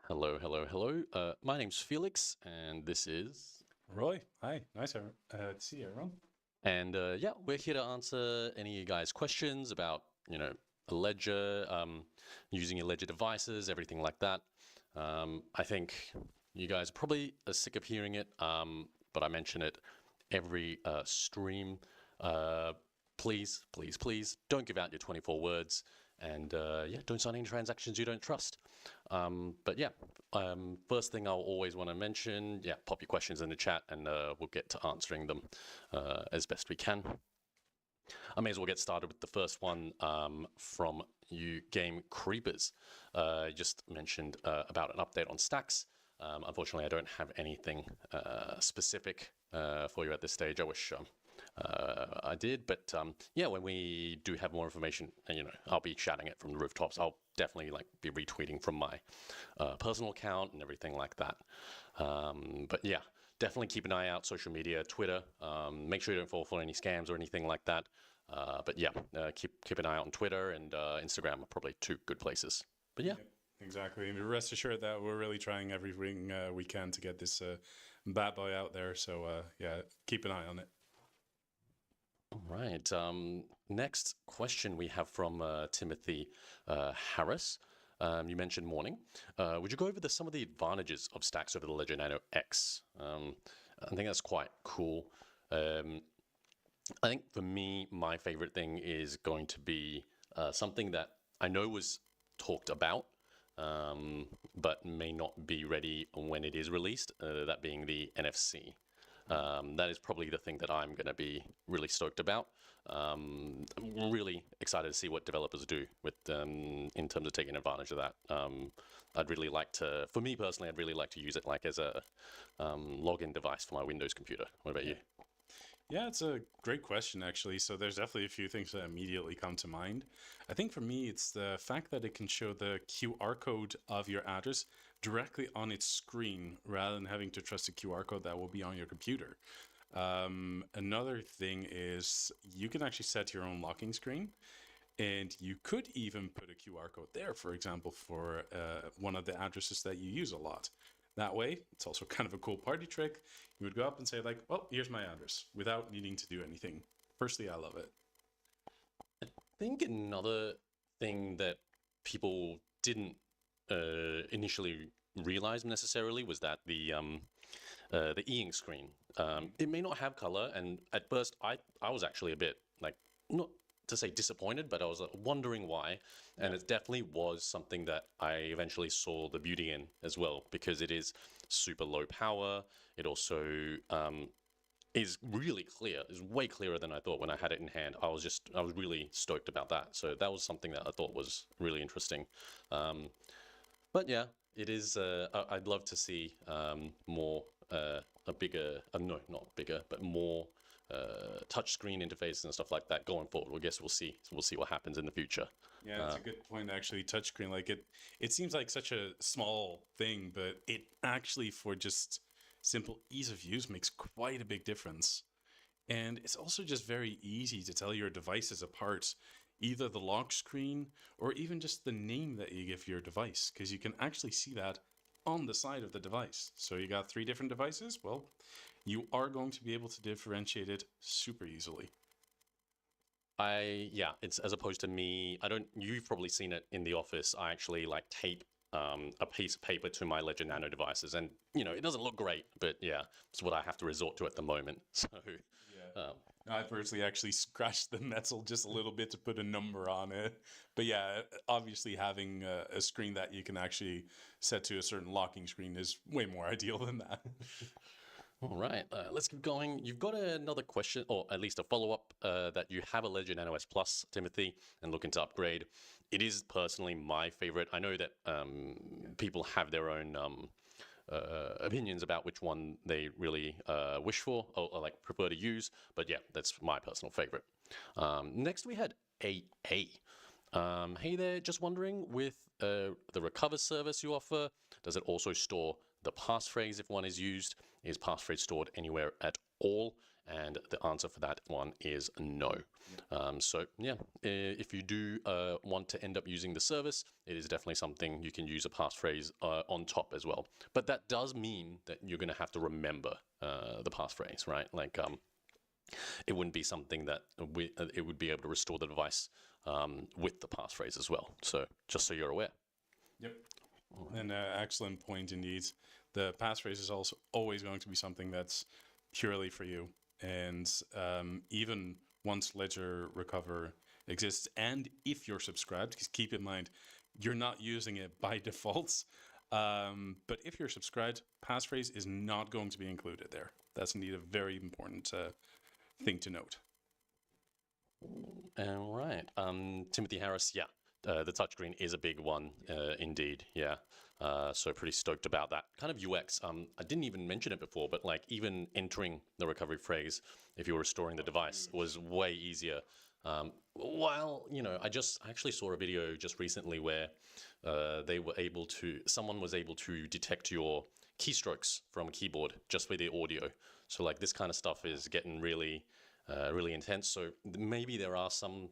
Hello, hello, hello. My name's Felix, and this is. Roy, hi, nice to see you, everyone. And yeah, we're here to answer any of you guys' questions about, a ledger, using your ledger devices, everything like that. I think you guys probably are sick of hearing it, but I mention it every stream. Uh, please, please, please don't give out your 24 words. And yeah, don't sign any transactions you don't trust. But yeah, first thing I'll always want to mention, yeah, pop your questions in the chat and we'll get to answering them as best we can. I may as well get started with the first one from you Game Creepers. Just mentioned about an update on stacks. Unfortunately, I don't have anything specific for you at this stage. I wish I did, but yeah, when we do have more information, I'll be shouting it from the rooftops. I'll definitely be retweeting from my personal account and everything like that. But yeah, definitely keep an eye out social media, Twitter. Make sure you don't fall for any scams or anything like that. But yeah, keep an eye out on Twitter and Instagram are probably two good places. But yeah. Yep, exactly. And rest assured that we're really trying everything we can to get this bad boy out there. So yeah, keep an eye on it. All right. Next question we have from Timothy Harris. You mentioned mourning. Would you go over some of the advantages of stacks over the Ledger Nano X? I think that's quite cool. I think for me, my favorite thing is going to be something that I know was talked about, but may not be ready when it is released, that being the NFC. That is probably the thing that I'm going to be really stoked about. I'm really excited to see what developers do with in terms of taking advantage of that. I'd really like to, for me personally, I'd really like to use it as a login device for my Windows computer. What about you? Yeah, it's a great question, actually. So there's definitely a few things that immediately come to mind. I think for me, it's the fact that it can show the QR code of your address directly on its screen rather than having to trust a QR code that will be on your computer. Another thing is you can actually set your own locking screen. And you could even put a QR code there, for example, for one of the addresses that you use a lot. That way, it's also kind of a cool party trick. You would go up and say like, "Well, here's my address," without needing to do anything. Firstly, I love it. I think another thing that people didn't initially realize necessarily was that the e-ink screen it may not have color, and at first I was actually a bit not to say disappointed, but I was wondering why, and Yeah. it definitely was something that I eventually saw the beauty in as well because it is super low power. It also is really clear, is way clearer than I thought when I had it in hand. I was really stoked about that. So that was something that I thought was really interesting. Um, but yeah, it is. I'd love to see more, a bigger, no, not bigger, but more touchscreen interfaces and stuff like that going forward. I guess we'll see. We'll see what happens in the future. Yeah, that's Uh, a good point. Actually, touchscreen, like it seems like such a small thing, but it actually, for just simple ease of use, makes quite a big difference. And it's also just very easy to tell your devices apart, either the lock screen or even just the name that you give your device, because you can actually see that on the side of the device. So you got three different devices. Well, you are going to be able to differentiate it super easily. yeah, it's as opposed to me. I don't. You've probably seen it in the office. I actually tape a piece of paper to my Ledger Nano devices, and it doesn't look great, but yeah, it's what I have to resort to at the moment. So, Yeah. um, I personally actually scratched the metal just a little bit to put a number on it. But yeah, obviously having a screen that you can actually set to a certain locking screen is way more ideal than that. all right, let's keep going. You've got another question, or at least a follow-up, that you have a Ledger Nano S Plus, Timothy, and looking to upgrade. It is personally my favorite. I know that people have their own opinions about which one they really wish for or prefer to use, but yeah, that's my personal favorite. Next, we had AA. Hey there, just wondering, with the recover service you offer, does it also store the passphrase if one is used? Is passphrase stored anywhere at all? And the answer for that one is no. So yeah, if you do want to end up using the service, it is definitely something you can use a passphrase on top as well. But that does mean that you're going to have to remember the passphrase, right? Like it wouldn't be something that it would be able to restore the device with the passphrase as well. So just so you're aware. Yep. An excellent point indeed. The passphrase is also always going to be something that's purely for you. And even once Ledger Recover exists, and if you're subscribed, because keep in mind, you're not using it by default. But if you're subscribed, passphrase is not going to be included there. That's indeed a very important thing to note. All right. Timothy Harris, yeah. The touchscreen is a big one, indeed. Yeah. So pretty stoked about that kind of UX. I didn't even mention it before, but like even entering the recovery phrase, if you were restoring the device, was way easier. While I actually saw a video just recently where someone was able to detect your keystrokes from a keyboard just with the audio. So like this kind of stuff is getting really intense. So maybe there are some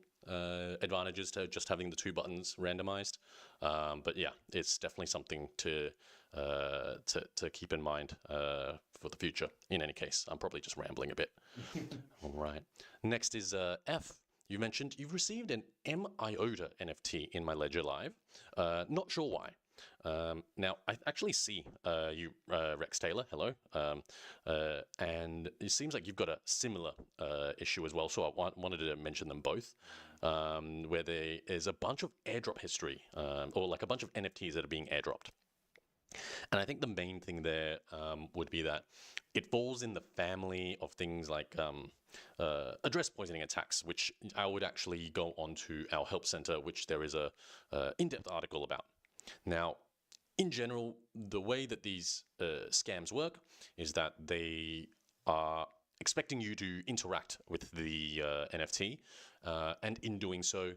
advantages to just having the two buttons randomized. But yeah, it's definitely something to keep in mind for the future. In any case, I'm probably just rambling a bit. All right. Next is F. You mentioned you've received an MIOTA NFT in my Ledger Live. Not sure why. Now, I actually see you, Rex Taylor, hello, and it seems like you've got a similar issue as well, so I wanted to mention them both, where there is a bunch of airdrop history, or like a bunch of NFTs that are being airdropped. And I think the main thing there would be that it falls in the family of things like address poisoning attacks, which I would actually go onto our help center, which there is a in-depth article about. Now, in general, the way that these scams work is that they are expecting you to interact with the NFT, and in doing so,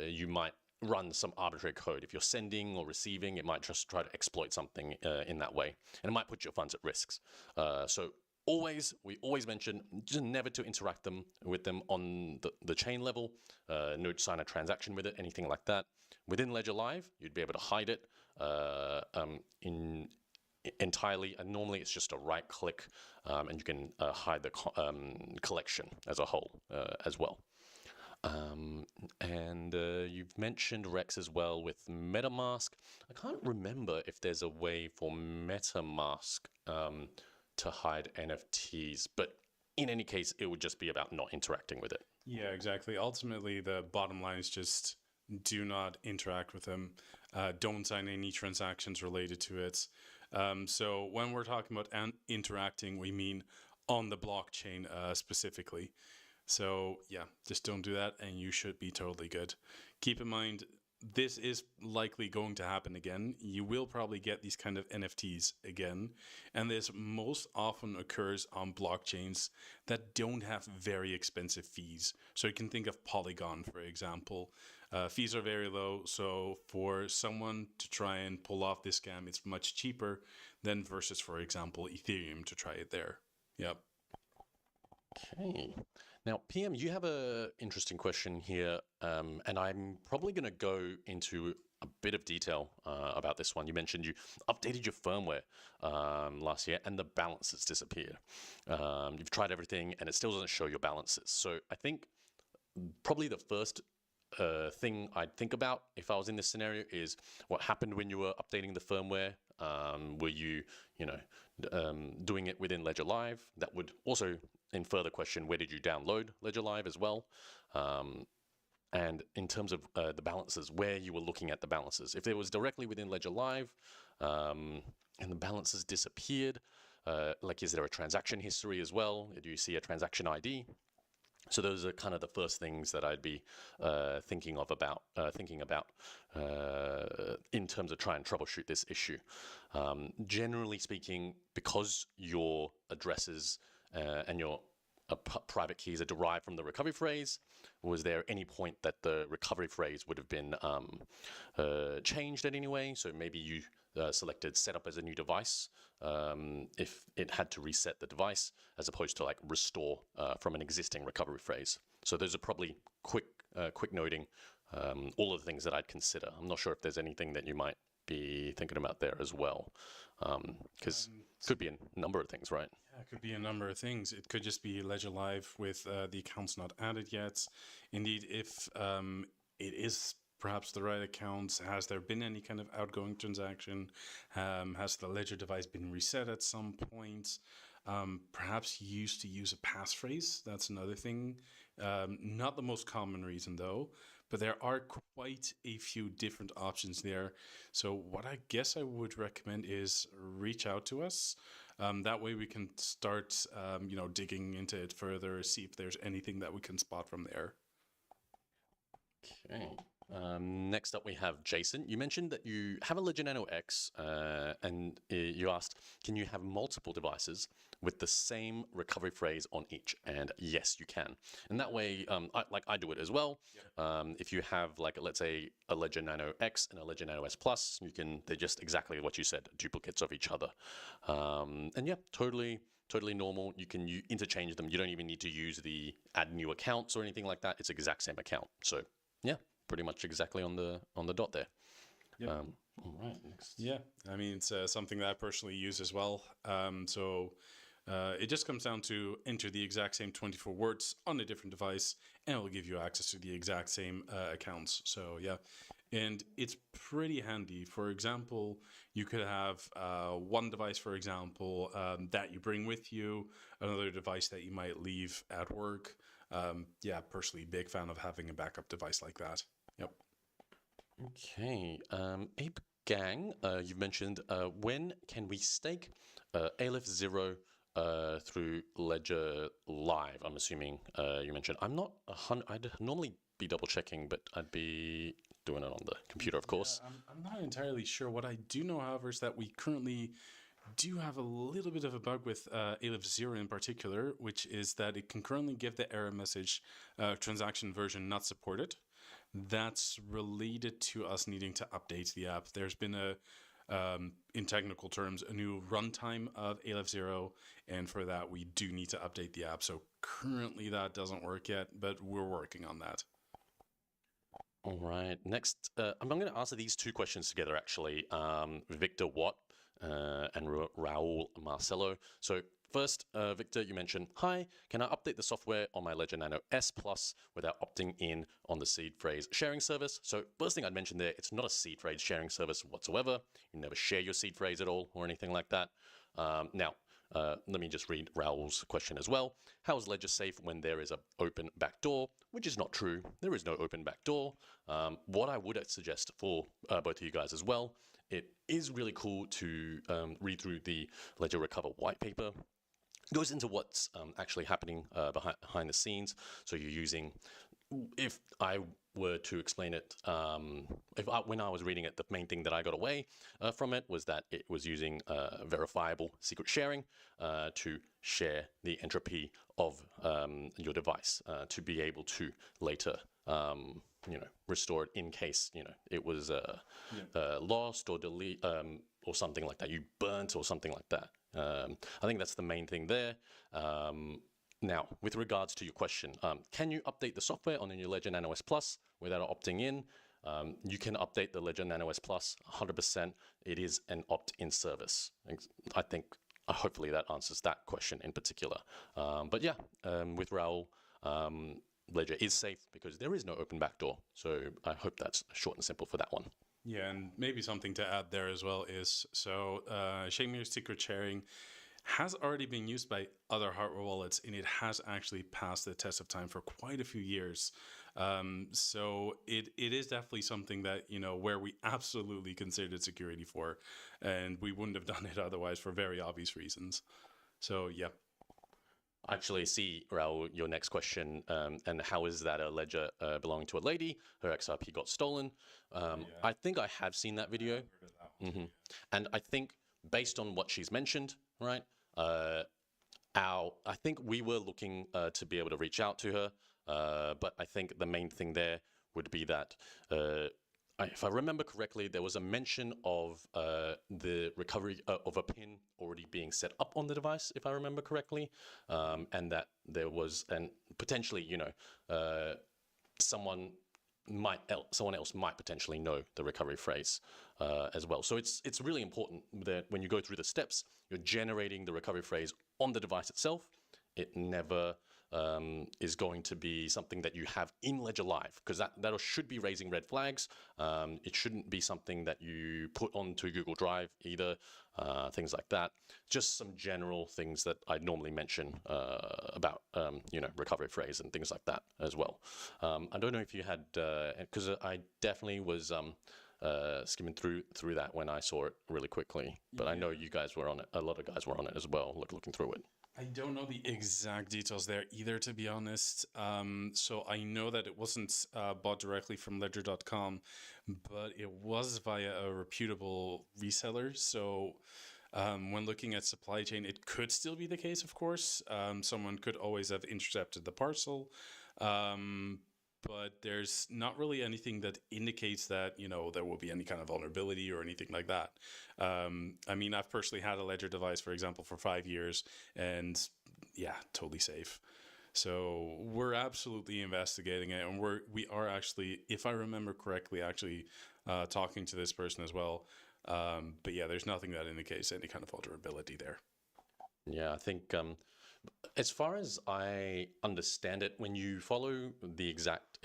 you might run some arbitrary code. If you're sending or receiving, it might just try to exploit something in that way, and it might put your funds at risks. So we always mention just never to interact with them on the chain level, no sign a transaction with it, anything like that. Within Ledger Live, you'd be able to hide it entirely, and normally it's just a right click, and you can hide the collection as a whole as well. And you've mentioned Rex as well with MetaMask. I can't remember if there's a way for MetaMask to hide NFTs, but in any case, it would just be about not interacting with it. Yeah, exactly. Ultimately, the bottom line is just do not interact with them. Don't sign any transactions related to it. So when we're talking about interacting, we mean on the blockchain specifically. So yeah, just don't do that and you should be totally good. Keep in mind, this is likely going to happen again. You will probably get these kind of NFTs again. And this most often occurs on blockchains that don't have very expensive fees. So you can think of Polygon, for example. Fees are very low. So for someone to try and pull off this scam, it's much cheaper than versus, for example, Ethereum to try it there. Yep. Okay. Now, PM, you have an interesting question here, and I'm probably going to go into a bit of detail about this one. You mentioned you updated your firmware last year, and the balances disappeared. You've tried everything, and it still doesn't show your balances. So I think probably the first thing I'd think about if I was in this scenario is what happened when you were updating the firmware. Were you, doing it within Ledger Live? That would also, in further question, where did you download Ledger Live as well? And in terms of the balances, where you were looking at the balances. If it was directly within Ledger Live and the balances disappeared, is there a transaction history as well? Do you see a transaction ID? So those are kind of the first things that I'd be thinking about in terms of trying to troubleshoot this issue. Generally speaking, because your addresses and your private keys are derived from the recovery phrase? Was there any point that the recovery phrase would have been changed in any way? So maybe you selected set up as a new device if it had to reset the device, as opposed to like restore from an existing recovery phrase. So those are probably quick noting all of the things that I'd consider. I'm not sure if there's anything that you might be thinking about there as well, because it could be a number of things, right? Yeah, it could be a number of things. It could just be Ledger Live with the accounts not added yet. Indeed, if it is perhaps the right account, has there been any kind of outgoing transaction? Has the Ledger device been reset at some point? Perhaps you used to use a passphrase. That's another thing. Not the most common reason though, but there are quite a few different options there. So what I guess I would recommend is reach out to us. That way we can start, digging into it further, see if there's anything that we can spot from there. Okay. Next up, we have Jason. You mentioned that you have a Ledger Nano X, and you asked, can you have multiple devices with the same recovery phrase on each? And yes, you can. And that way, I do it as well. Yep. If you have, like, let's say, a Ledger Nano X and a Ledger Nano S Plus, they're just exactly what you said, duplicates of each other. And yeah, totally normal. You can interchange them. You don't even need to use the add new accounts or anything like that. It's the exact same account. So yeah, pretty much exactly on the dot there. Yep. All right, next. Yeah, I mean, it's something that I personally use as well. It just comes down to enter the exact same 24 words on a different device, and it will give you access to the exact same accounts. So yeah, and it's pretty handy. For example, you could have one device, for example, that you bring with you, another device that you might leave at work. Yeah, personally, big fan of having a backup device like that. Yep. Okay. Ape Gang, you've mentioned when can we stake Aleph Zero through Ledger Live? I'm assuming you mentioned. I'm not I'd normally be double checking, but I'd be doing it on the computer, of course. Yeah, I'm not entirely sure. What I do know, however, is that we currently do have a little bit of a bug with Aleph Zero in particular, which is that it can currently give the error message transaction version not supported. That's related to us needing to update the app. There's been in technical terms, a new runtime of Aleph Zero, and for that we do need to update the app. So currently that doesn't work yet, but we're working on that. All right. Next, I'm going to answer these two questions together, actually. Victor Watt and Raul Marcelo. So first, Victor, you mentioned, hi, can I update the software on my Ledger Nano S Plus without opting in on the seed phrase sharing service? So first thing I'd mention there, it's not a seed phrase sharing service whatsoever. You never share your seed phrase at all or anything like that. Now, let me just read Raul's question as well. How is Ledger safe when there is an open backdoor? Which is not true. There is no open backdoor. What I would suggest for both of you guys as well, it is really cool to read through the Ledger Recover white paper. It goes into what's actually happening behind the scenes. So you're using, if I were to explain it, when I was reading it, the main thing that I got away from it was that it was using verifiable secret sharing to share the entropy of your device to be able to later restore it in case it was lost or delete or something like that. You burnt or something like that. I think that's the main thing there. Now, with regards to your question, can you update the software on your Ledger Nano S Plus without opting in? You can update the Ledger Nano S Plus 100%. It is an opt-in service. I think hopefully that answers that question in particular. But yeah, with Raul, Ledger is safe because there is no open backdoor. So I hope that's short and simple for that one. Yeah, and maybe something to add there as well is, Shamir's secret sharing has already been used by other hardware wallets, and it has actually passed the test of time for quite a few years. So it is definitely something that, where we absolutely considered security for, and we wouldn't have done it otherwise for very obvious reasons. So, yeah. I actually see, Raul, your next question, and how is that a ledger belonging to a lady? Her XRP got stolen. I think I have seen that video. And I think based on what she's mentioned, right, I think we were looking to be able to reach out to her, but I think the main thing there would be that, if I remember correctly, there was a mention of the recovery of a pin already being set up on the device, if I remember correctly, and that there was, and potentially, someone someone else might potentially know the recovery phrase as well. So it's really important that when you go through the steps, you're generating the recovery phrase on the device itself. It never is going to be something that you have in Ledger Live, because that should be raising red flags. It shouldn't be something that you put onto Google Drive either, things like that. Just some general things that I normally mention about, recovery phrase and things like that as well. I don't know if you had, because I definitely was skimming through that when I saw it really quickly, but I know you guys were on it. A lot of guys were on it as well, looking through it. I don't know the exact details there either, to be honest. So I know that it wasn't bought directly from Ledger.com, but it was via a reputable reseller. So when looking at supply chain, it could still be the case, of course. Someone could always have intercepted the parcel. But there's not really anything that indicates that, there will be any kind of vulnerability or anything like that. I mean, I've personally had a Ledger device, for example, for 5 years, and yeah, totally safe. So we're absolutely investigating it, and we are actually, if I remember correctly, actually talking to this person as well. But yeah, there's nothing that indicates any kind of vulnerability there. Yeah, I think as far as I understand it, when you follow the exact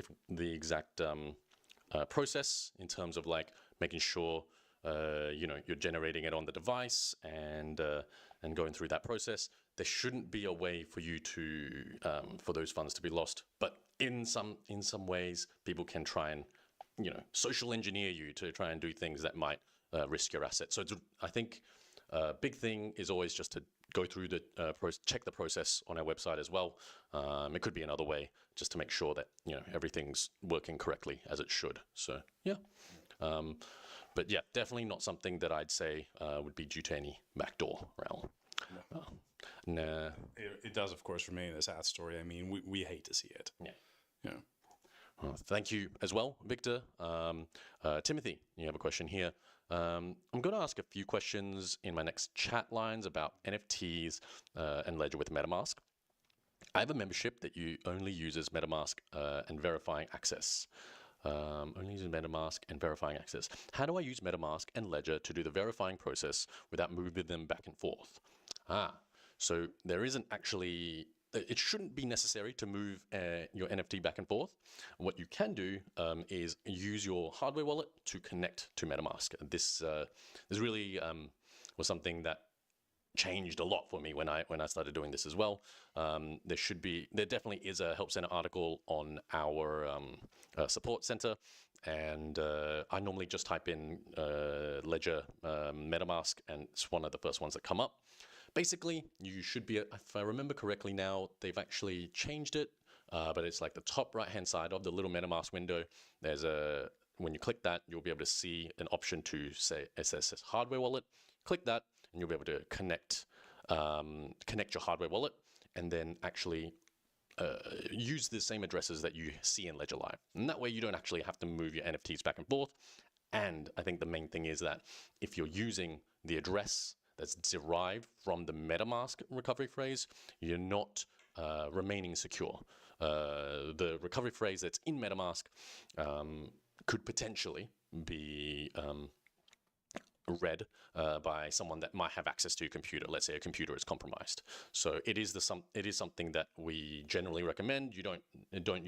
process in terms of like making sure you're generating it on the device and going through that process, there shouldn't be a way for you to for those funds to be lost. But in some ways, people can try and social engineer you to try and do things that might risk your assets. So I think a big thing is always just to go through the check the process on our website as well. It could be another way just to make sure that everything's working correctly as it should. So yeah, but yeah, definitely not something that I'd say would be due to any backdoor, Raoul. Nah. It does, of course, remain a sad story. I mean, we hate to see it. Yeah. Thank you as well, Victor. Timothy, you have a question here. I'm going to ask a few questions in my next chat lines about NFTs and Ledger with MetaMask. I have a membership that only uses MetaMask and verifying access. Only using MetaMask and verifying access. How do I use MetaMask and Ledger to do the verifying process without moving them back and forth? So there isn't actually... It shouldn't be necessary to move your NFT back and forth. What you can do is use your hardware wallet to connect to MetaMask. This really was something that changed a lot for me when I started doing this as well. There definitely is a Help Center article on our support center, and I normally just type in Ledger MetaMask, and it's one of the first ones that come up. Basically, you should be, if I remember correctly now, they've actually changed it, but it's like the top right-hand side of the little MetaMask window. When you click that, you'll be able to see an option to say, it says hardware wallet. Click that, and you'll be able to connect your hardware wallet, and then actually use the same addresses that you see in Ledger Live. And that way, you don't actually have to move your NFTs back and forth. And I think the main thing is that if you're using the address that's derived from the MetaMask recovery phrase, you're not remaining secure. The recovery phrase that's in MetaMask could potentially be read by someone that might have access to your computer. Let's say a computer is compromised. So it is something that we generally recommend. You don't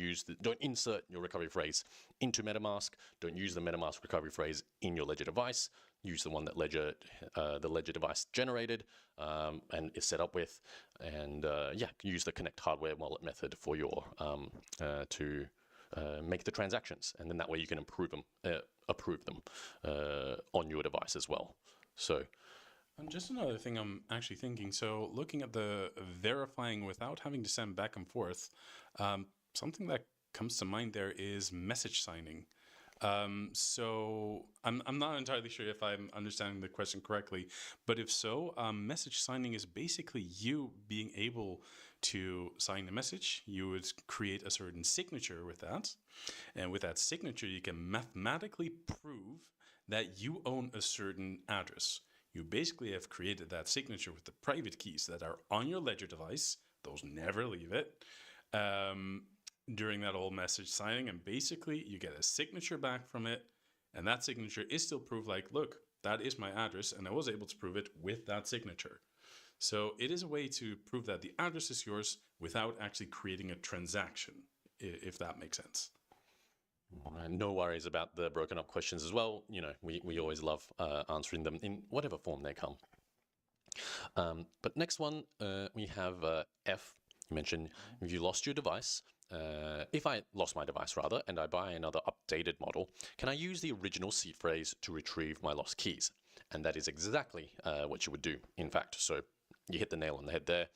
insert your recovery phrase into MetaMask. Don't use the MetaMask recovery phrase in your Ledger device. Use the one that the Ledger device generated and is set up with, and use the connect hardware wallet method for your to make the transactions, and then that way you can approve them on your device as well. So, and just another thing I'm actually thinking. So, looking at the verifying without having to send back and forth, something that comes to mind there is message signing. So I'm not entirely sure if I'm understanding the question correctly, but if so, message signing is basically you being able to sign a message. You would create a certain signature with that, and with that signature, you can mathematically prove that you own a certain address. You basically have created that signature with the private keys that are on your Ledger device. Those never leave it. During that whole message signing, and basically you get a signature back from it, and that signature is still proof like, look, that is my address, and I was able to prove it with that signature. So it is a way to prove that the address is yours without actually creating a transaction, if that makes sense. No worries about the broken up questions as well. You know, we always love answering them in whatever form they come. But next one, we have F. You mentioned if you lost your device, if I lost my device rather, and I buy another updated model, can I use the original seed phrase to retrieve my lost keys? And that is exactly what you would do, in fact. So you hit the nail on the head there.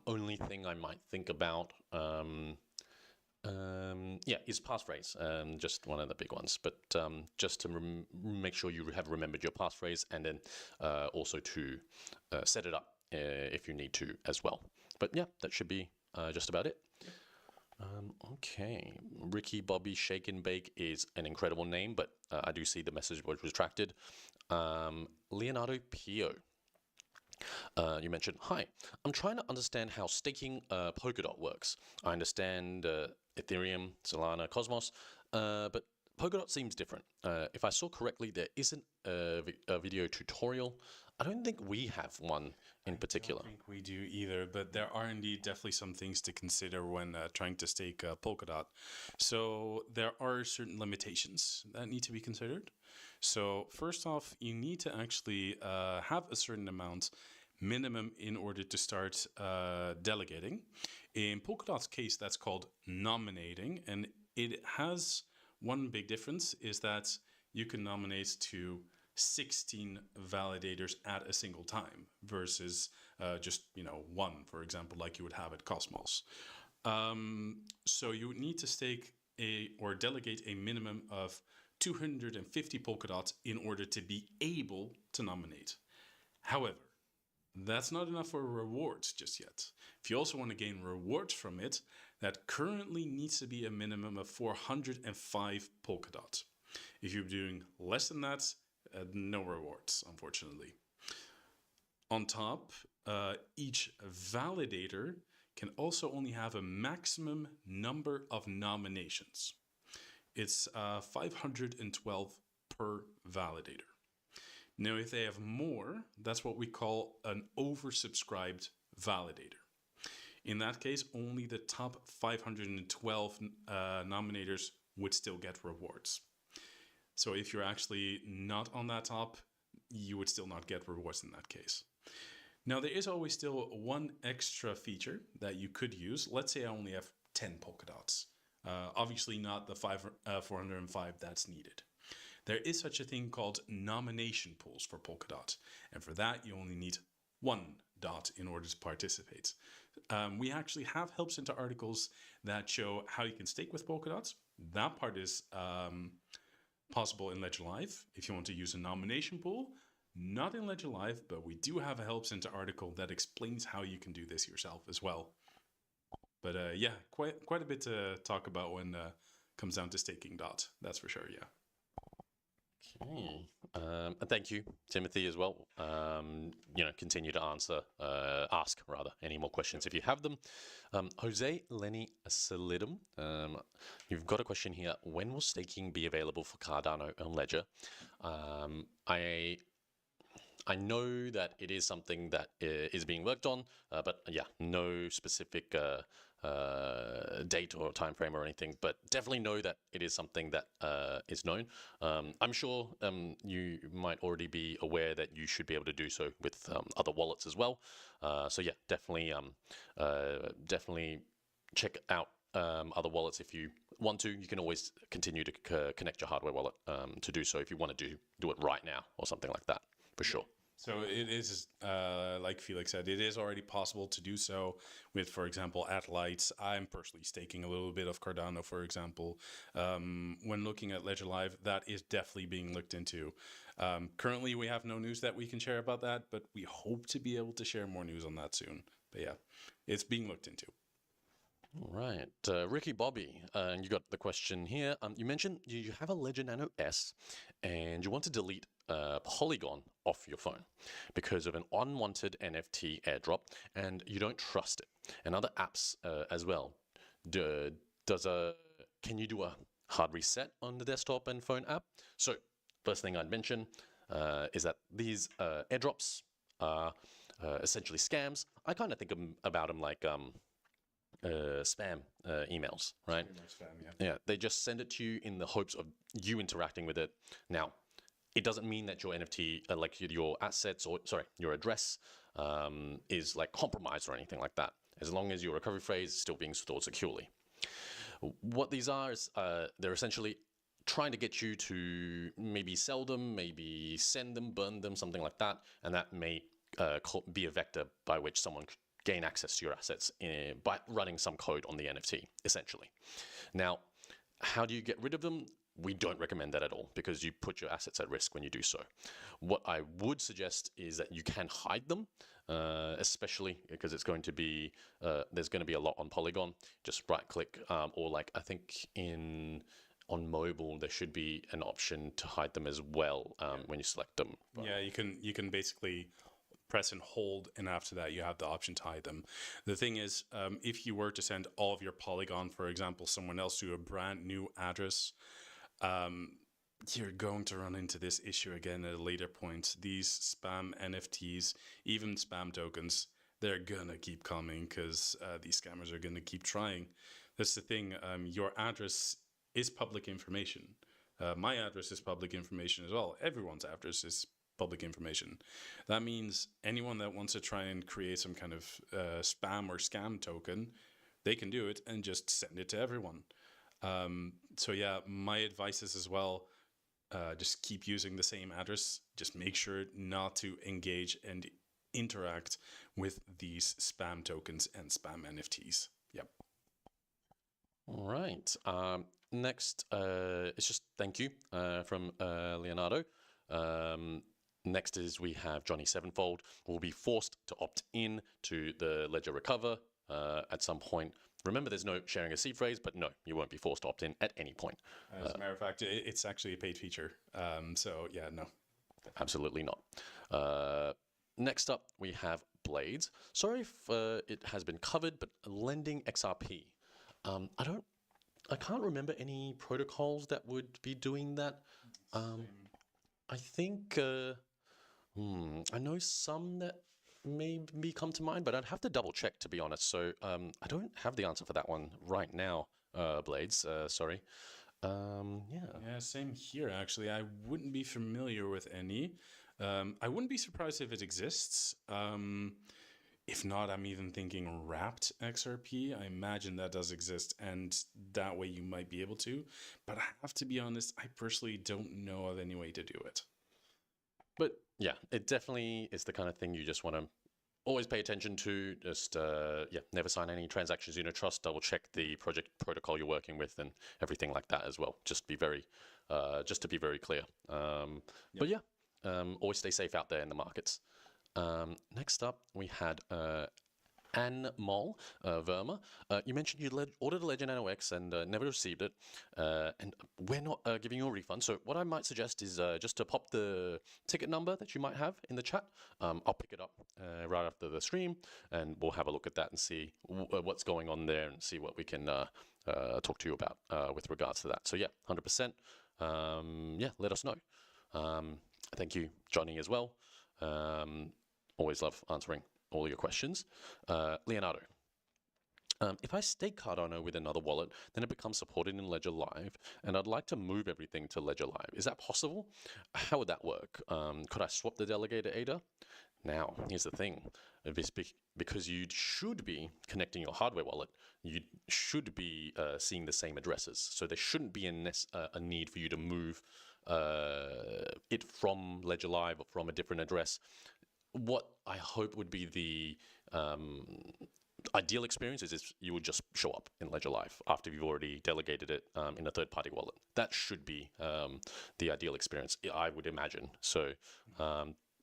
Only thing I might think about, yeah, is passphrase. Just one of the big ones. But just to make sure you have remembered your passphrase, and then also to set it up if you need to as well. But yeah, that should be just about it. Okay, Ricky Bobby Shake and Bake is an incredible name, but I do see the message was retracted. Leonardo Pio, you mentioned, hi, I'm trying to understand how staking Polkadot works. I understand Ethereum, Solana, Cosmos, but Polkadot seems different. If I saw correctly, there isn't a video tutorial. I don't think we have one in particular. I don't think we do either, but there are indeed definitely some things to consider when trying to stake Polkadot. So there are certain limitations that need to be considered. So first off, you need to actually have a certain amount minimum in order to start delegating. In Polkadot's case, that's called nominating, and it has one big difference is that you can nominate to 16 validators at a single time versus just one, for example, like you would have at Cosmos. So you would need to stake or delegate a minimum of 250 Polkadots in order to be able to nominate. However, that's not enough for rewards just yet. If you also want to gain rewards from it, that currently needs to be a minimum of 405 Polkadot. If you're doing less than that, no rewards, unfortunately. On top, each validator can also only have a maximum number of nominations. It's 512 per validator. Now, if they have more, that's what we call an oversubscribed validator. In that case, only the top 512 nominators would still get rewards. So if you're actually not on that top, you would still not get rewards in that case. Now, there is always still one extra feature that you could use. Let's say I only have 10 Polkadots. Obviously not the 405 that's needed. There is such a thing called nomination pools for Polkadot. And for that, you only need 1 dot in order to participate. We actually have Help Center articles that show how you can stake with Polkadots. That part is possible in Ledger Live if you want to use a nomination pool. Not in Ledger Live, but we do have a Help Center article that explains how you can do this yourself as well. But yeah, quite a bit to talk about when it comes down to staking DOT. That's for sure, yeah. Okay. Thank you, Timothy, as well. Continue to ask any more questions if you have them. Jose Lenny Solidum, you've got a question here. When will staking be available for Cardano on Ledger? I know that it is something that is being worked on, but yeah, no specific date or time frame or anything, but definitely know that it is something that is known. I'm sure you might already be aware that you should be able to do so with other wallets as well. So yeah, definitely check out other wallets if you want to. You can always continue to connect your hardware wallet to do so if you want to do it right now or something like that, for sure. So it is, like Felix said, it is already possible to do so with, for example, Atlights. I'm personally staking a little bit of Cardano, for example. When looking at Ledger Live, that is definitely being looked into. Currently, we have no news that we can share about that, but we hope to be able to share more news on that soon. But yeah, it's being looked into. All right, Ricky Bobby, and you got the question here. You mentioned you have a Ledger Nano S, and you want to delete Polygon off your phone because of an unwanted NFT airdrop, and you don't trust it, and other apps as well. Can you do a hard reset on the desktop and phone app? So, first thing I'd mention is that these airdrops are essentially scams. I kind of think about them like spam emails, right? Pretty much spam, yeah. Yeah, they just send it to you in the hopes of you interacting with it. Now, it doesn't mean that your NFT, like your assets or sorry, your address is like compromised or anything like that. As long as your recovery phrase is still being stored securely. What these are is they're essentially trying to get you to maybe sell them, maybe send them, burn them, something like that, and that may be a vector by which someone could gain access to your assets by running some code on the NFT, essentially. Now, how do you get rid of them? We don't recommend that at all because you put your assets at risk when you do so. What I would suggest is that you can hide them, especially because it's going to be there's going to be a lot on Polygon. Just right-click, or like I think on mobile there should be an option to hide them as well when you select them. But Yeah, you can basically press and hold, and after that you have the option to hide them. The thing is, if you were to send all of your Polygon, for example, someone else to a brand new address, you're going to run into this issue again at a later point. These spam NFTs, even spam tokens, they're gonna keep coming because these scammers are gonna keep trying. That's the thing. Your address is public information. My address is public information as well. Everyone's address is public information. That means anyone that wants to try and create some kind of spam or scam token, they can do it and just send it to everyone. So yeah, my advice is as well, just keep using the same address. Just make sure not to engage and interact with these spam tokens and spam NFTs. Yep. all right. Next, it's just thank you from Leonardo. Next is we have Johnny Sevenfold who will be forced to opt in to the Ledger Recover at some point. Remember, there's no sharing a seed phrase, but no, you won't be forced to opt in at any point. As a matter of fact, it's actually a paid feature. So yeah, no. Absolutely not. Next up, we have Blades. Sorry if it has been covered, but lending XRP. I can't remember any protocols that would be doing that. I think I know some that maybe come to mind, but I'd have to double check to be honest. So I don't have the answer for that one right now, Blades. Sorry. Yeah, same here actually. I wouldn't be familiar with any. I wouldn't be surprised if it exists. If not, I'm even thinking wrapped XRP. I imagine that does exist, and that way you might be able to. But I have to be honest, I personally don't know of any way to do it. But yeah, it definitely is the kind of thing you just want to always pay attention to. Just never sign any transactions you don't trust. Double check the project protocol you're working with and everything like that as well. Just to be very clear. But yeah, always stay safe out there in the markets. Next up, we had Anne Moll, Verma. You mentioned you ordered a Ledger Nano X and never received it, and we're not giving you a refund. So what I might suggest is just to pop the ticket number that you might have in the chat. I'll pick it up right after the stream, and we'll have a look at that and see what's going on there and see what we can talk to you about with regards to that. So yeah, 100%. Let us know. Thank you, Johnny, as well. Always love answering all your questions. Leonardo, if I stake Cardano with another wallet, then it becomes supported in Ledger Live, and I'd like to move everything to Ledger Live. Is that possible? How would that work? Could I swap the delegated ADA? Now, here's the thing. Because you should be connecting your hardware wallet, you should be seeing the same addresses. So there shouldn't be a need for you to move it from Ledger Live or from a different address. What I hope would be the ideal experience is if you would just show up in Ledger Live after you've already delegated it in a third-party wallet. That should be the ideal experience, I would imagine. So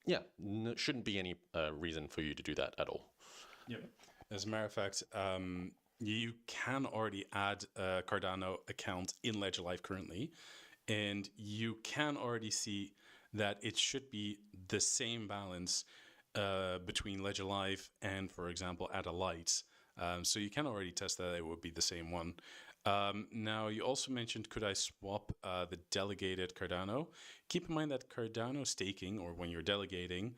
yeah, shouldn't be any reason for you to do that at all. Yep. As a matter of fact, you can already add a Cardano account in Ledger Live currently, and you can already see that it should be the same balance between Ledger Live and, for example, Ada Lite. So you can already test that it would be the same one. Now, you also mentioned, could I swap the delegated Cardano? Keep in mind that Cardano staking, or when you're delegating,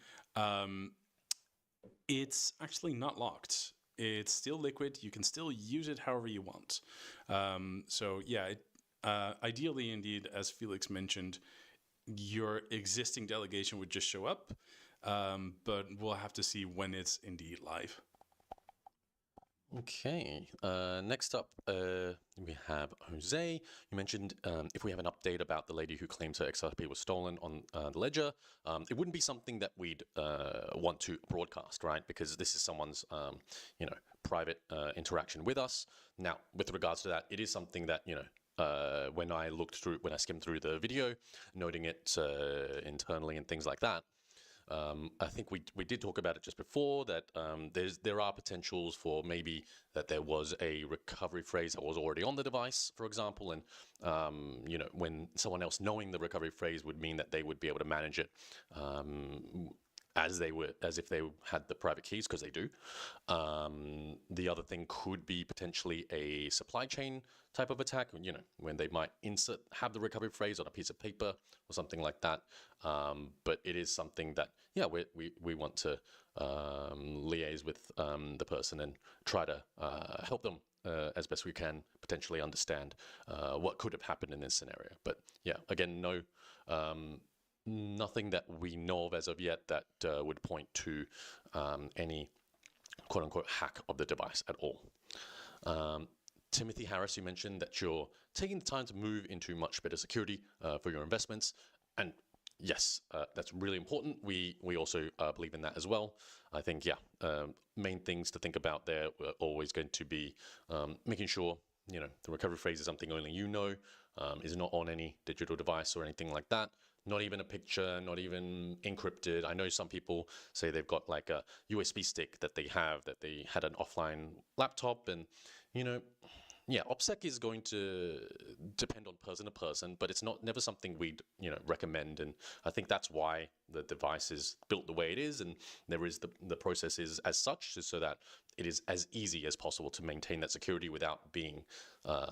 it's actually not locked. It's still liquid. You can still use it however you want. So yeah, ideally, indeed, as Felix mentioned, your existing delegation would just show up, but we'll have to see when it's indeed live. Okay, next up we have Jose. You mentioned if we have an update about the lady who claims her XRP was stolen on the ledger. It wouldn't be something that we'd want to broadcast, right? Because this is someone's, private interaction with us. Now, with regards to that, it is something that, when I skimmed through the video, noting it internally and things like that, I think we did talk about it just before that there are potentials for maybe that there was a recovery phrase that was already on the device, for example, and when someone else knowing the recovery phrase would mean that they would be able to manage it as if they had the private keys, because they do. The other thing could be potentially a supply chain type of attack, when they might have the recovery phrase on a piece of paper or something like that. But it is something that, we want to liaise with the person and try to help them as best we can potentially understand what could have happened in this scenario. But yeah, again, nothing that we know of as of yet that would point to any quote-unquote hack of the device at all. Timothy Harris, you mentioned that you're taking the time to move into much better security for your investments. And yes, that's really important. We also believe in that as well. I think, main things to think about there are always going to be making sure, the recovery phrase is something only is not on any digital device or anything like that. Not even a picture, not even encrypted. I know some people say they've got like a USB stick that they had an offline laptop, and OPSEC is going to depend on person to person, but it's never something we'd recommend. And I think that's why the device is built the way it is, and the process is as such, so that it is as easy as possible to maintain that security without being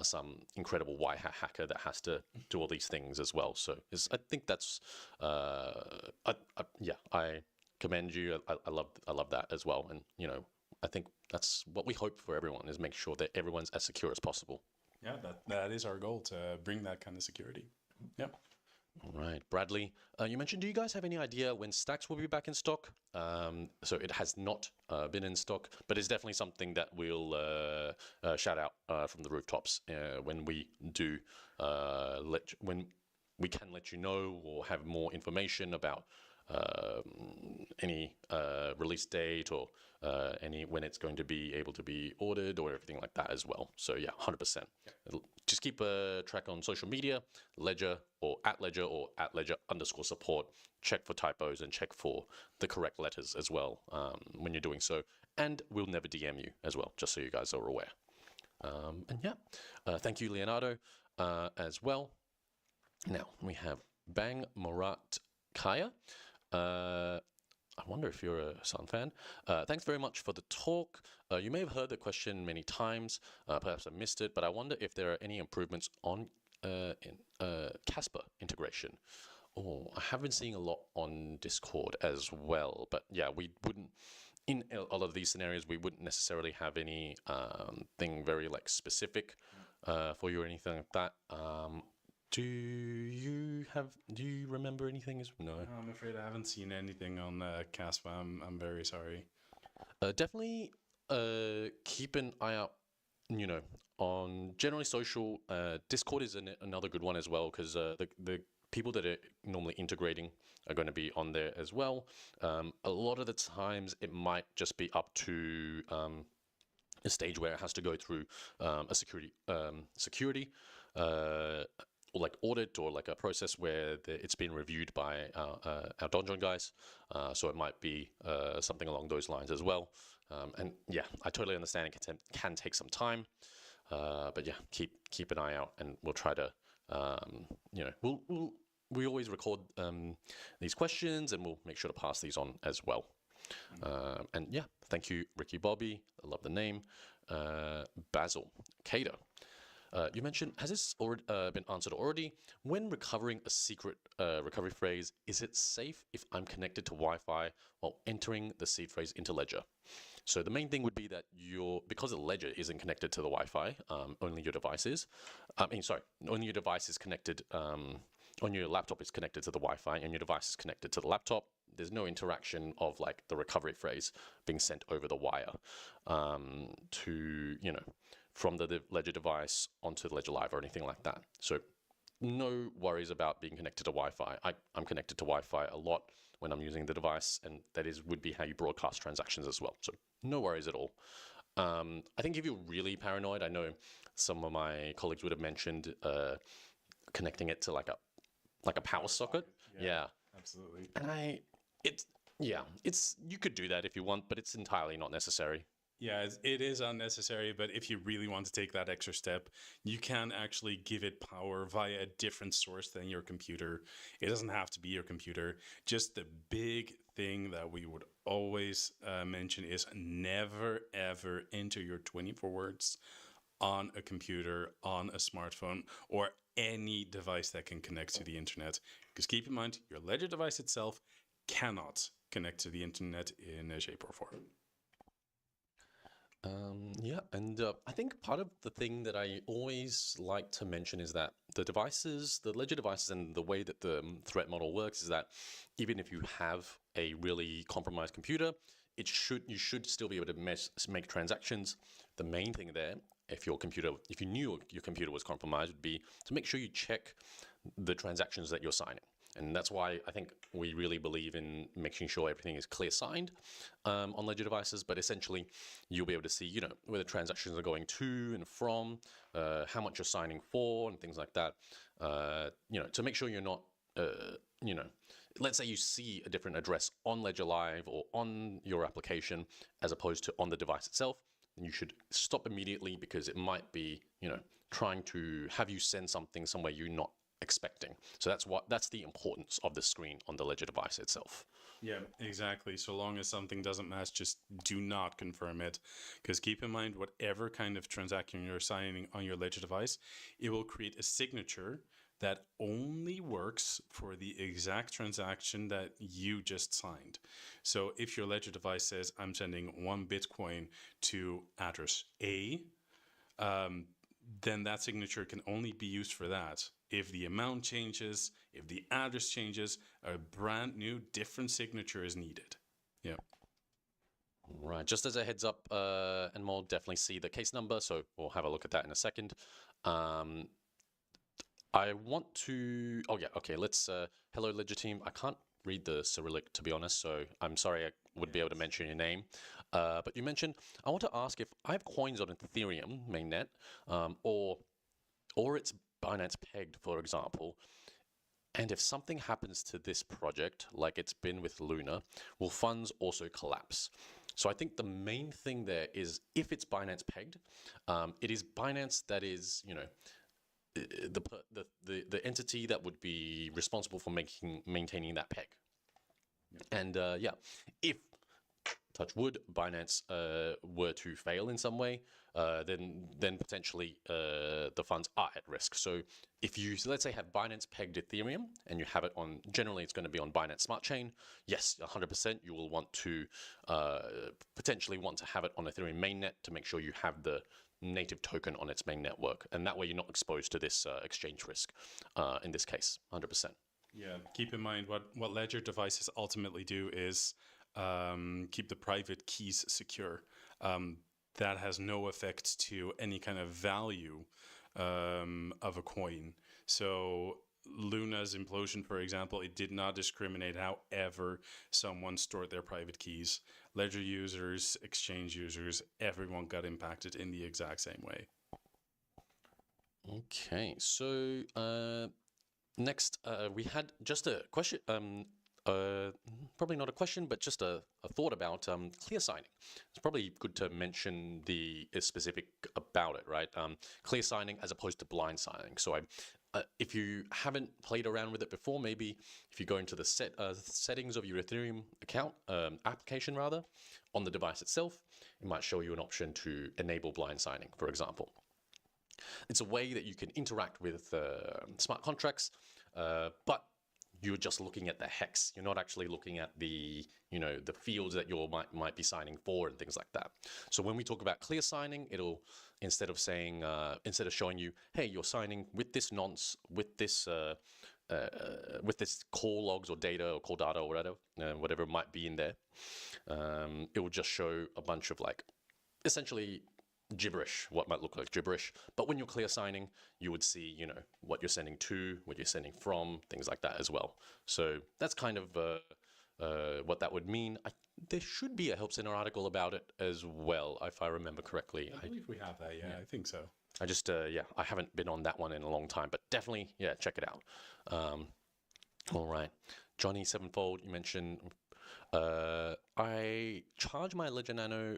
some incredible white hat hacker that has to do all these things as well. So I think that's I commend you. I love that as well, and I think that's what we hope for everyone, is make sure that everyone's as secure as possible. Yeah, that is our goal, to bring that kind of security. Yep. All right, Bradley, you mentioned, do you guys have any idea when Stacks will be back in stock? So it has not been in stock, but it's definitely something that we'll shout out from the rooftops when we do when we can let you know or have more information about any release date or when it's going to be able to be ordered or everything like that as well. So yeah, 100%. Just keep a track on social media, Ledger or at Ledger_support. Check for typos and check for the correct letters as well when you're doing so. And we'll never DM you as well, just so you guys are aware. Thank you, Leonardo, as well. Now we have Bang Murat Kaya. I wonder if you're a Sun fan. Thanks very much for the talk. You may have heard the question many times. Perhaps I missed it, but I wonder if there are any improvements on Casper integration. Oh, I have been seeing a lot on Discord as well. But yeah, we wouldn't, in a lot of these scenarios, we wouldn't necessarily have any thing very specific for you or anything like that. Do you Do you remember anything? No. I'm afraid I haven't seen anything on Caspa. I'm very sorry. Definitely keep an eye out, you know, on generally social. Discord is another good one as well, because the people that are normally integrating are going to be on there as well. A lot of the times it might just be up to a stage where it has to go through a security or like audit, or like a process where it's been reviewed by our Donjon guys. So it might be something along those lines as well. And yeah, I totally understand it can take some time. But yeah, keep an eye out, and we'll try to, we always record these questions, and we'll make sure to pass these on as well. And yeah, thank you, Ricky Bobby. I love the name. Basil Cato. You mentioned, has this already been answered already? When recovering a secret recovery phrase, is it safe if I'm connected to Wi-Fi while entering the seed phrase into Ledger? So the main thing would be that because the Ledger isn't connected to the Wi-Fi, only your device is. Only your device is connected. On your laptop is connected to the Wi-Fi, and your device is connected to the laptop. There's no interaction of like the recovery phrase being sent over the wire from the Ledger device onto the Ledger Live or anything like that. So no worries about being connected to Wi-Fi. I'm connected to Wi-Fi a lot when I'm using the device, and that would be how you broadcast transactions as well. So no worries at all. I think if you're really paranoid, I know some of my colleagues would have mentioned connecting it to like a power socket. Yeah, absolutely. And you could do that if you want, but it's entirely not necessary. Yeah, it is unnecessary, but if you really want to take that extra step, you can actually give it power via a different source than your computer. It doesn't have to be your computer. Just the big thing that we would always mention is never, ever enter your 24 words on a computer, on a smartphone, or any device that can connect to the internet. Because keep in mind, your Ledger device itself cannot connect to the internet in a shape or form. I think part of the thing that I always like to mention is that the Ledger devices, and the way that the threat model works is that even if you have a really compromised computer, you should still be able to make transactions. The main thing there, if you knew your computer was compromised, would be to make sure you check the transactions that you're signing. And that's why I think we really believe in making sure everything is clear signed on Ledger devices. But essentially, you'll be able to see, where the transactions are going to and from, how much you're signing for, and things like that. To make sure you're not, let's say you see a different address on Ledger Live or on your application as opposed to on the device itself, then you should stop immediately, because it might be, trying to have you send something somewhere you're not expecting. So that's the importance of the screen on the Ledger device itself. Yeah, exactly. So long as something doesn't match, just do not confirm it. Because keep in mind, whatever kind of transaction you're signing on your Ledger device, it will create a signature that only works for the exact transaction that you just signed. So if your Ledger device says, I'm sending 1 Bitcoin to address A, then that signature can only be used for that. If the amount changes, if the address changes, a brand new different signature is needed. Yeah. Right. Just as a heads up, and we'll definitely see the case number, so we'll have a look at that in a second. I want to... Oh, yeah. Okay, let's... hello, Ledger team. I can't read the Cyrillic, to be honest, so I'm sorry I would be able to mention your name. But you mentioned... I want to ask if I have coins on Ethereum mainnet, or it's Binance pegged, for example, and if something happens to this project, like it's been with Luna, will funds also collapse? So I think the main thing there is, if it's Binance pegged, it is Binance that is, the entity that would be responsible for maintaining that peg. And if, touch wood, Binance were to fail in some way, then potentially the funds are at risk. So if you, let's say, have Binance pegged Ethereum and you have it on, generally it's going to be on Binance Smart Chain, yes, 100% you will want to potentially want to have it on Ethereum mainnet to make sure you have the native token on its main network, and that way you're not exposed to this exchange risk. In this case, 100%. Yeah, keep in mind what Ledger devices ultimately do is keep the private keys secure. That has no effect to any kind of value of a coin. So Luna's implosion, for example, it did not discriminate however someone stored their private keys. Ledger users, exchange users, everyone got impacted in the exact same way. Okay, so next we had just a question. Probably not a question, but just a thought about clear signing. It's probably good to mention the specific about it, right? Clear signing as opposed to blind signing. So if you haven't played around with it before, maybe if you go into the settings of your Ethereum account, application rather, on the device itself, it might show you an option to enable blind signing, for example. It's a way that you can interact with smart contracts, but you're just looking at the hex. You're not actually looking at the, the fields that you might be signing for and things like that. So when we talk about clear signing, it'll, instead of showing you, hey, you're signing with this nonce, with this call logs or data or call data or whatever might be in there, it will just show a bunch of essentially gibberish, what might look like gibberish. But when you're clear signing, you would see, what you're sending to, what you're sending from, things like that as well. So that's kind of what that would mean. There should be a Help Center article about it as well, if I remember correctly. I believe we have that, yeah. I think so. I just, I haven't been on that one in a long time, but definitely, check it out. All right. Johnny Sevenfold, you mentioned I charge my Ledger Nano,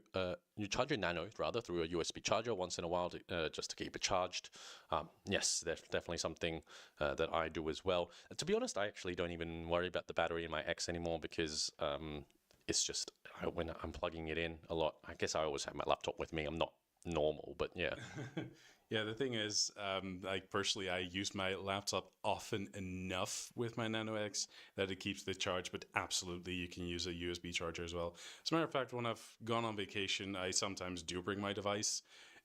you charge your Nano rather through a USB charger once in a while just to keep it charged. Yes, that's definitely something that I do as well. To be honest, I actually don't even worry about the battery in my X anymore because it's just when I'm plugging it in a lot, I guess I always have my laptop with me. I'm not normal, but yeah. Yeah, the thing is, personally, I use my laptop often enough with my Nano X that it keeps the charge, but absolutely you can use a USB charger as well. As a matter of fact, when I've gone on vacation, I sometimes do bring my device,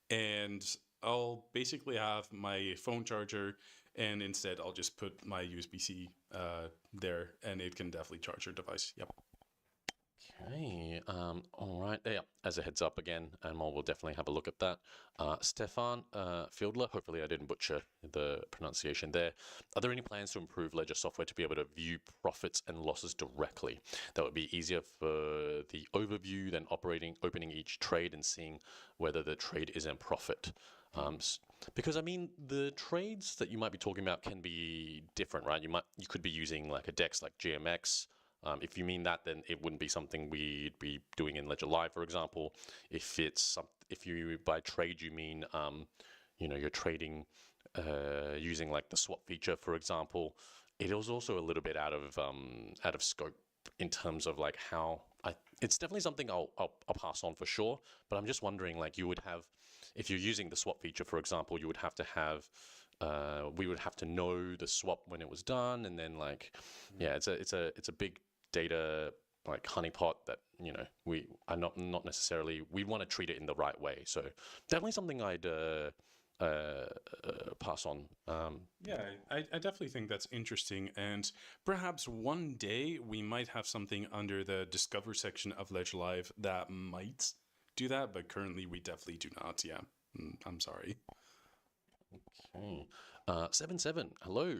and I'll basically have my phone charger, and instead I'll just put my USB-C there, and it can definitely charge your device. Yep. Okay, all right. Yeah, as a heads up again, and we'll definitely have a look at that. Stefan Fieldler, hopefully I didn't butcher the pronunciation there. Are there any plans to improve Ledger software to be able to view profits and losses directly? That would be easier for the overview than opening each trade and seeing whether the trade is in profit. Because I mean, the trades that you might be talking about can be different, right? You could be using like a DEX like GMX. If you mean that, then it wouldn't be something we'd be doing in Ledger Live, for example. If you by trade you mean, you're trading using like the swap feature, for example, it is also a little bit out of scope in terms of like how it's definitely something I'll pass on for sure. But I'm just wondering, like, you would have, if you're using the swap feature, for example, you would have to have. We would have to know the swap when it was done, and then it's a big data like honeypot that we are not necessarily, we want to treat it in the right way. So definitely something I'd pass on. Yeah, I definitely think that's interesting, and perhaps one day we might have something under the Discover section of Ledger Live that might do that, but currently we definitely do not. Yeah, I'm sorry. Okay. 77, hello.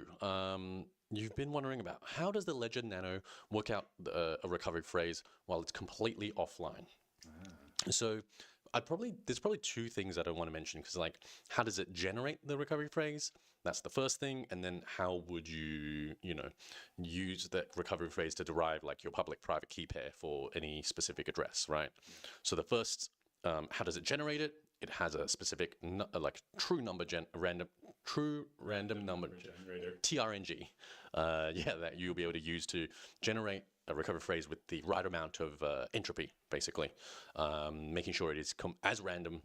You've been wondering about how does the Ledger Nano work out a recovery phrase while it's completely offline? So there's probably two things that I want to mention, because how does it generate the recovery phrase? That's the first thing. And then how would you, use that recovery phrase to derive like your public private key pair for any specific address, right? So the first, how does it generate it? It has a specific true random number generator, TRNG. That you'll be able to use to generate a recovery phrase with the right amount of entropy, basically, making sure it is as random.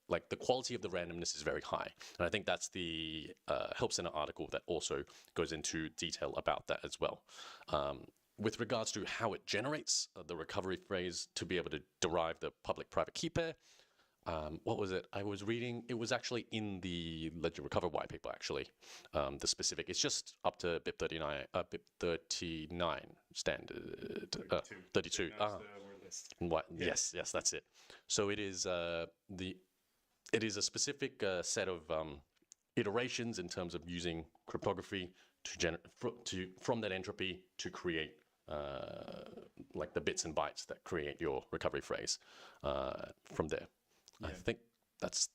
Like the quality of the randomness is very high, and I think that's the Help Center article that also goes into detail about that as well. With regards to how it generates the recovery phrase to be able to derive the public-private key pair, what was it? I was reading. It was actually in the Ledger Recover white paper. Actually, the specific. It's just up to BIP 39, BIP 39 standard, 32. What? Yes, yes, that's it. So it is it is a specific set of iterations in terms of using cryptography to from that entropy to create like the bits and bytes that create your recovery phrase from there. I think that's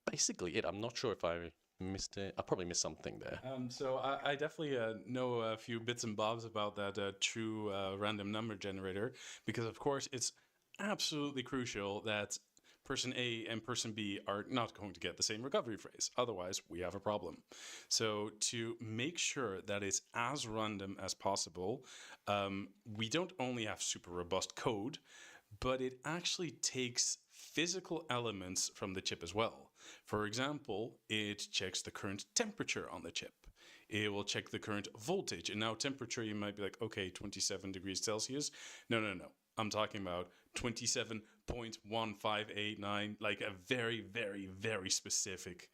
basically it. I'm not sure if I missed it. I probably missed something there. So I definitely know a few bits and bobs about that true random number generator, because of course it's absolutely crucial that person A and person B are not going to get the same recovery phrase. Otherwise, we have a problem. So to make sure that it's as random as possible, we don't only have super robust code, but it actually takes physical elements from the chip as well. For example, it checks the current temperature on the chip. It will check the current voltage. And now temperature, you might be like, okay, 27 degrees Celsius. No. I'm talking about 27.1589, like a very, very, very specific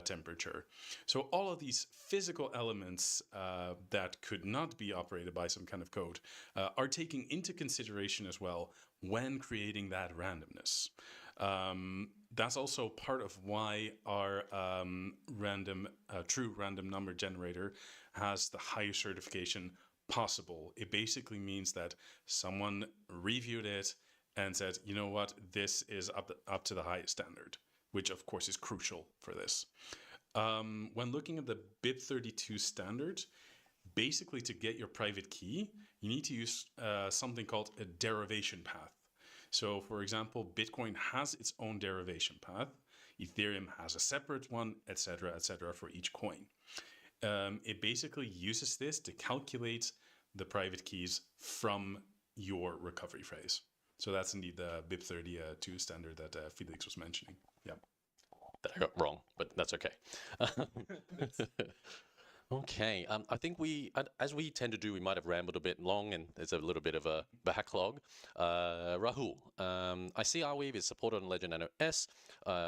temperature. So all of these physical elements that could not be operated by some kind of code are taken into consideration as well when creating that randomness. That's also part of why our true random number generator has the highest certification possible. It basically means that someone reviewed it and said, you know what, this is up to the highest standard, which of course is crucial for this. When looking at the BIP32 standard, basically to get your private key, you need to use something called a derivation path. So for example, Bitcoin has its own derivation path, Ethereum has a separate one, etc., for each coin. It basically uses this to calculate the private keys from your recovery phrase. So that's indeed the BIP32 standard that Felix was mentioning. Yeah. That I got wrong, but that's okay. Okay, I think as we tend to do, we might have rambled a bit long, and there's a little bit of a backlog. Rahul, I see Arweave is supported on Ledger Nano S.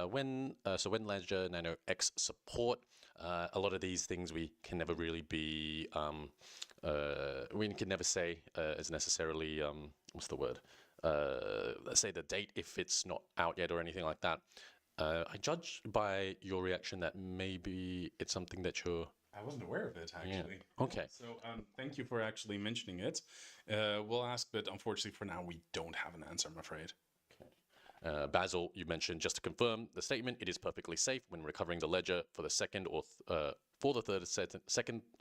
When Ledger Nano X support, a lot of these things we can never really be, we can never say is necessarily, what's the word? Let's say the date if it's not out yet or anything like that. I judge by your reaction that maybe it's something that you're... I wasn't aware of it, actually. Yeah. Okay. So thank you for actually mentioning it. We'll ask, but unfortunately for now, we don't have an answer, I'm afraid. Basil, you mentioned, just to confirm the statement, it is perfectly safe when recovering the ledger for the second or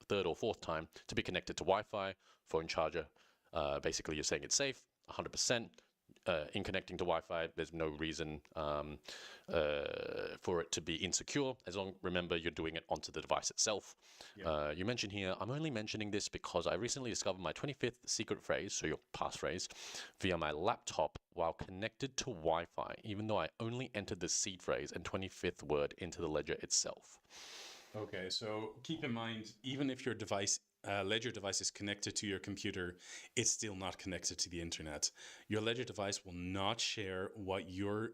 third or fourth time to be connected to Wi-Fi, phone charger. Basically, you're saying it's safe, 100%. In connecting to Wi-Fi, there's no reason for it to be insecure, as long, remember, you're doing it onto the device itself. Yep. You mentioned here, I'm only mentioning this because I recently discovered my 25th secret phrase, so your passphrase, via my laptop while connected to Wi-Fi, even though I only entered the seed phrase and 25th word into the ledger itself. Okay, so keep in mind, even if your device Ledger device is connected to your computer, it's still not connected to the internet. Your Ledger device will not share what you're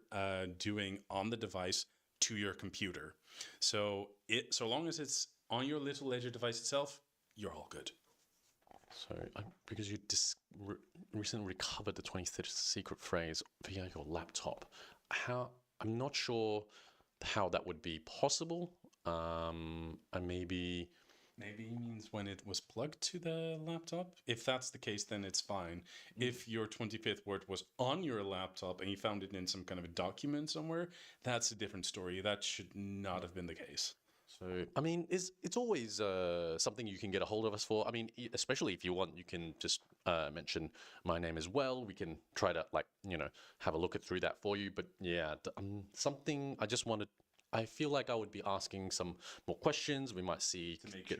doing on the device to your computer. So so long as it's on your little Ledger device itself, you're all good. So because you recently recovered the 23rd secret phrase via your laptop, I'm not sure how that would be possible. And maybe he means when it was plugged to the laptop. If that's the case, then it's fine. If your 25th word was on your laptop and you found it in some kind of a document somewhere, that's a different story. That should not have been the case. So, I mean, it's always something you can get a hold of us for. I mean, especially if you want, you can just mention my name as well. We can try to, have a look through that for you. But yeah, something I just wanted... I feel like I would be asking some more questions. We might see... To make sure,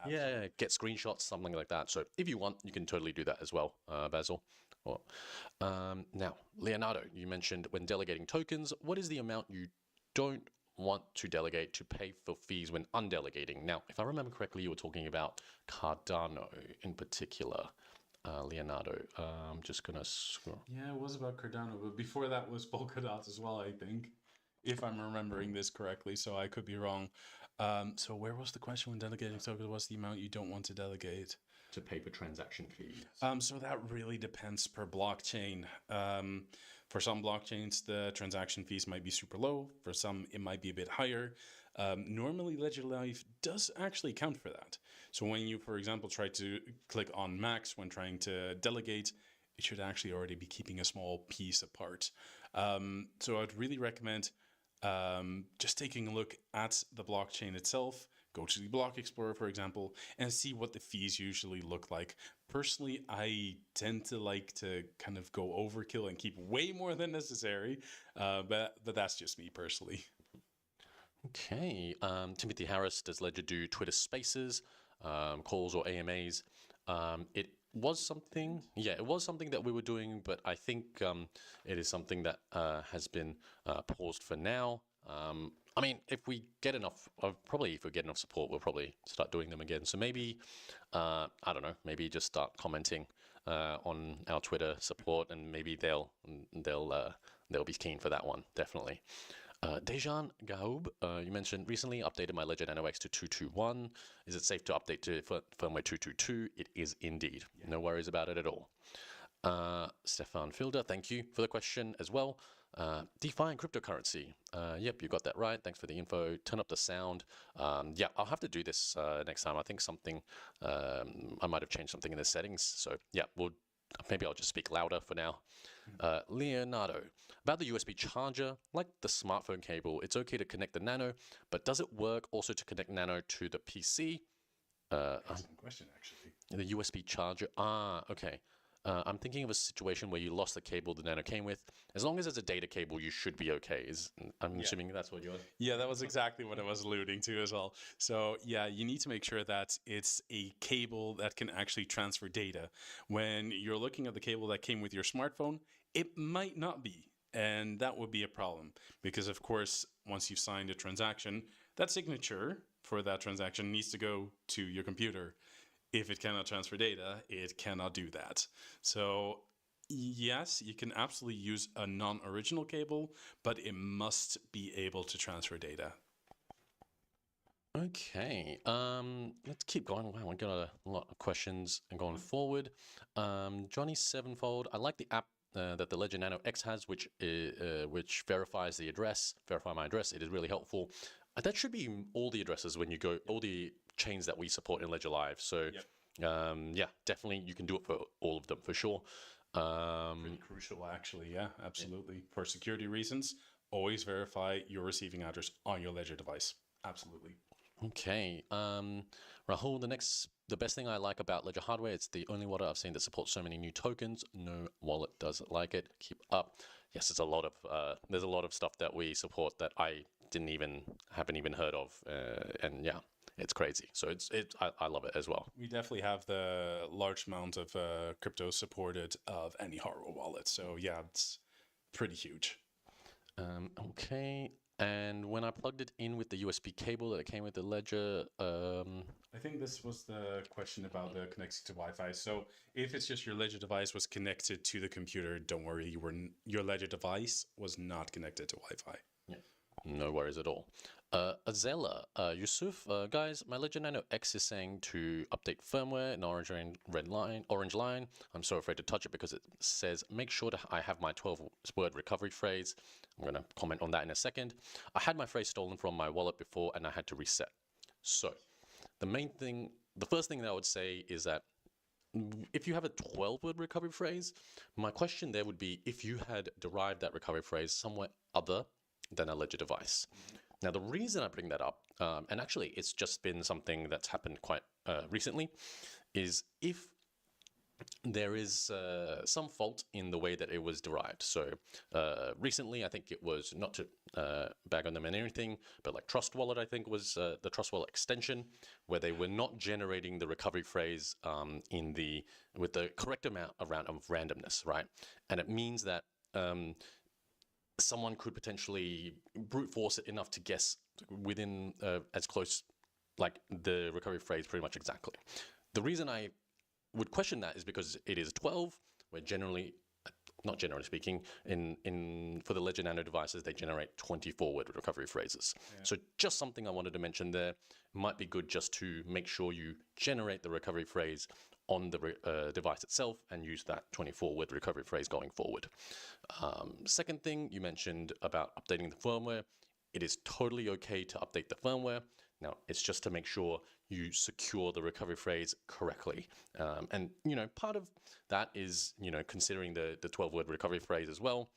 yeah. Get screenshots, something like that. So if you want, you can totally do that as well, Basil. Now, Leonardo, you mentioned when delegating tokens, what is the amount you don't want to delegate to pay for fees when undelegating? Now, if I remember correctly, you were talking about Cardano in particular. Leonardo. I'm just gonna scroll. Yeah, it was about Cardano, but before that was Polkadot as well, I think, if I'm remembering this correctly. So I could be wrong. So where was the question when delegating tokens? What's the amount you don't want to delegate? To pay for transaction fees. So that really depends per blockchain. For some blockchains, the transaction fees might be super low. For some, it might be a bit higher. Normally, Ledger Live does actually count for that. So when you, for example, try to click on max when trying to delegate, it should actually already be keeping a small piece apart. So I'd really recommend just taking a look at the blockchain itself. Go to the Block Explorer, for example, and see what the fees usually look like. Personally, I tend to like to kind of go overkill and keep way more than necessary, but that's just me personally. Okay. Timothy Harris, does Ledger do Twitter Spaces, calls or AMAs? It was something, yeah, it was something that we were doing, but I think it is something that has been paused for now. I mean, if we get enough, probably if we get enough support, we'll probably start doing them again. So maybe, I don't know, maybe just start commenting on our Twitter support, and maybe they'll be keen for that one, definitely. Dejan Gaub, you mentioned recently updated my Ledger Nano X to 221. Is it safe to update to firmware 222? It is indeed. No worries about it at all. Stefan Filder, thank you for the question as well. DeFi and cryptocurrency. Yep, you got that right. Thanks for the info. Turn up the sound. Yeah, I'll have to do this next time. I think something, I might have changed something in the settings. So yeah, maybe I'll just speak louder for now. Leonardo, about the USB charger, like the smartphone cable, it's okay to connect the Nano, but does it work also to connect Nano to the PC? Excellent question, actually. The USB charger. Okay. I'm thinking of a situation where you lost the cable the Nano came with. As long as it's a data cable, you should be okay. I'm assuming that's what you're. Yeah, that was exactly what I was alluding to as well. So yeah, you need to make sure that it's a cable that can actually transfer data. When you're looking at the cable that came with your smartphone, it might not be. And that would be a problem because, of course, once you've signed a transaction, that signature for that transaction needs to go to your computer. If it cannot transfer data, it cannot do that. So yes, you can absolutely use a non-original cable, but it must be able to transfer data. Okay. Let's keep going. Wow, we got a lot of questions and going forward. Johnny Sevenfold, I like the app that the Ledger Nano X has, which verifies the address, verify my address. It is really helpful. That should be all the addresses when you go, all the chains that we support in Ledger Live. So, yeah, definitely you can do it for all of them for sure. Pretty crucial, actually. Yeah, absolutely. For security reasons, always verify your receiving address on your Ledger device. Absolutely. Okay. Rahul, the best thing I like about Ledger hardware, it's the only wallet I've seen that supports so many new tokens. No wallet does like it. Keep up. Yes, there's a lot of stuff that we support that I haven't even heard of, and yeah, it's crazy. So I love it as well. We definitely have the large amount of crypto supported of any hardware wallet. So yeah, it's pretty huge. Okay. And when I plugged it in with the USB cable that came with the Ledger, I think this was the question about the connecting to Wi-Fi. So if it's just your Ledger device was connected to the computer, don't worry, your Ledger device was not connected to Wi-Fi. yeah, no worries at all. Azela, Yusuf, guys, my Ledger Nano X is saying to update firmware in orange line. I'm so afraid to touch it because it says make sure I have my 12-word recovery phrase. I'm going to comment on that in a second. I had my phrase stolen from my wallet before and I had to reset. So the first thing that I would say is that if you have a 12-word recovery phrase, my question there would be if you had derived that recovery phrase somewhere other than a Ledger device. Now, the reason I bring that up, and actually it's just been something that's happened quite recently, is if there is some fault in the way that it was derived. So recently, I think it was, not to bag on them and anything, but like Trust Wallet, I think was the Trust Wallet extension, where they were not generating the recovery phrase with the correct amount of randomness, right? And it means that someone could potentially brute force it enough to guess within as close, like the recovery phrase pretty much exactly. The reason I would question that is because it is 12. We're generally, not generally speaking, in for the Ledger Nano devices, they generate 24 word recovery phrases. So just something I wanted to mention there. Might be good just to make sure you generate the recovery phrase on the device itself and use that 24 word recovery phrase going forward. Second thing, you mentioned about updating the firmware. It is totally okay to update the firmware. Now, it's just to make sure you secure the recovery phrase correctly. And, part of that is, considering the 12-word recovery phrase as well,